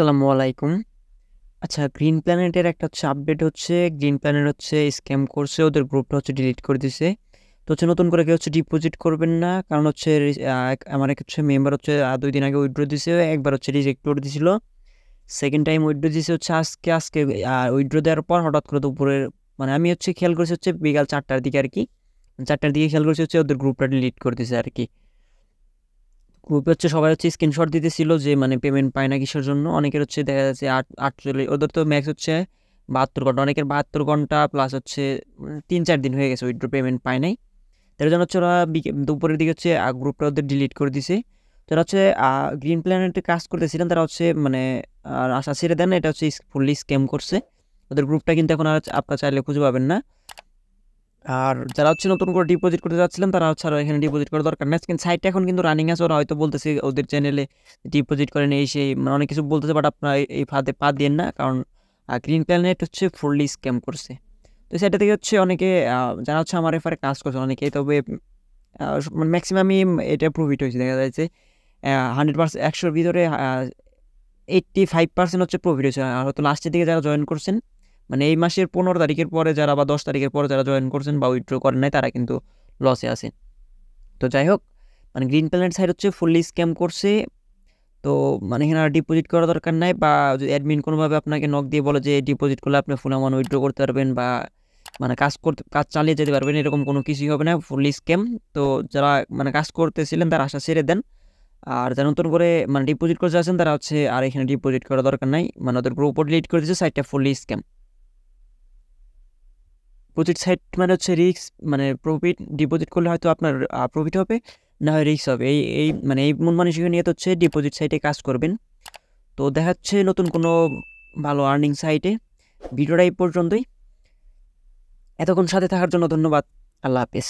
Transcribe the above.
আসসালামু আলাইকুম। আচ্ছা, গ্রিন প্ল্যানেটের একটা আপডেট হচ্ছে, গ্রিন প্ল্যানেট স্ক্যাম করছে, ওদের গ্রুপটা ডিলিট করে দিছে। তো নতুন করে কেউ ডিপোজিট করবেন না। কারণ আমার এক মেম্বার ২ দিন আগে উইথড্র দিছে, একবার রিজেক্ট করে দিছিল। সেকেন্ড টাইম উইথড্র দিছে আজকে উইথড্র দেওয়ার পর হঠাৎ করে দুপুরের মানে আমি খেয়াল করেছি বিকাল ৪টার দিকে আরকি। ৪টার দিকে খেয়াল করেছি ওদের গ্রুপটা ডিলিট করে দিছে আরকি। গ্রুপে সবাই স্ক্রিনশট দিতেছিল যে পেমেন্ট পায় না কিসের জন্য। অনেকের দেখা যাচ্ছে ৪৮, ওদের তো ম্যাক্স ৭২ ঘন্টা, অনেকের ৭২ ঘন্টা প্লাস ৩-৪ দিন হয়ে গেছে উইথড্র পেমেন্ট পায় নাই। তার জন্য ওরা দুপুরের দিকে গ্রুপটা ওদের ডিলিট করে দিছে। তারা গ্রিন প্ল্যানেটে কাজ করতেছিলেন, তারা আশা ছেড়ে দেন। এটা ফুললি স্ক্যাম করছে। ওদের গ্রুপটা কিন্তু এখন আর আপনারা চাইলে খুঁজে পাবেন না। আর যারা নতুন করে ডিপোজিট করতে যাচ্ছিলেন তারা আর এখানে ডিপোজিট করার দরকার নেই। কিন্তু সাইটটা এখন কিন্তু রানিং আছে, ওরা হয়তো বলতেছে ওদের চ্যানেলে ডিপোজিট করেন এই সেই অনেক কিছু বলতেছে, বাট আপনারা এই ফাঁদে পা দিয়েন না, কারণ গ্রিন প্ল্যানেট ফুললি স্ক্যাম করছে। তো সেটা থেকে অনেকে যারা আমার এফারে কাজ করছে অনেকে, তবে ম্যাক্সিমামই এটা প্রফিট হয়েছে। দেখা যাচ্ছে 100%, 100-র ভিতরে 85% প্রফিট হয়েছে। আর হয়তো লাস্টের দিকে যারা জয়েন করছেন, এই মাসের 15 তারিখের পরে যারা বা 10 তারিখের পরে যারা জয়েন করছেন বা উইথড্র করেন নাই, তারা কিন্তু লসে আছে। তো যাই হোক, green planet side fully scam করছে। তো এখানে আর ডিপোজিট করার দরকার নাই, বা যদি অ্যাডমিন কোনোভাবে আপনাকে নক দিয়ে বলে যে ডিপোজিট করলে আপনি ফুল অ্যামাউন্ট উইথড্র করতে পারবেন বা কাজ চালিয়ে যেতে পারবেন, এরকম কোনো কিছুই হবে না, ফুললি স্ক্যাম। তো যারা কাজ করতেছিলেন তারা আশা ছেড়ে দেন। আর যারা নতুন করে ডিপোজিট করতে যাচ্ছেন তারা আর এখানে ডিপোজিট করার দরকার নাই, ওদের গ্রুপও ডিলিট করে দিচ্ছে, সাইটটা fully scam. Deposit site risk, profit. Deposit করলে হয়তো আপনার প্রফিট হবে, না হয় রিস্ক হবে। এই মন মানসিকতা নিয়ে তো ডিপোজিট সাইটে কাজ করবেন। তো দেখাচ্ছে নতুন কোনো ভালো আর্নিং সাইটে। ভিডিওটা এই পর্যন্তই। এতক্ষণ সাথে থাকার জন্য ধন্যবাদ। আল্লাহ হাফেজ।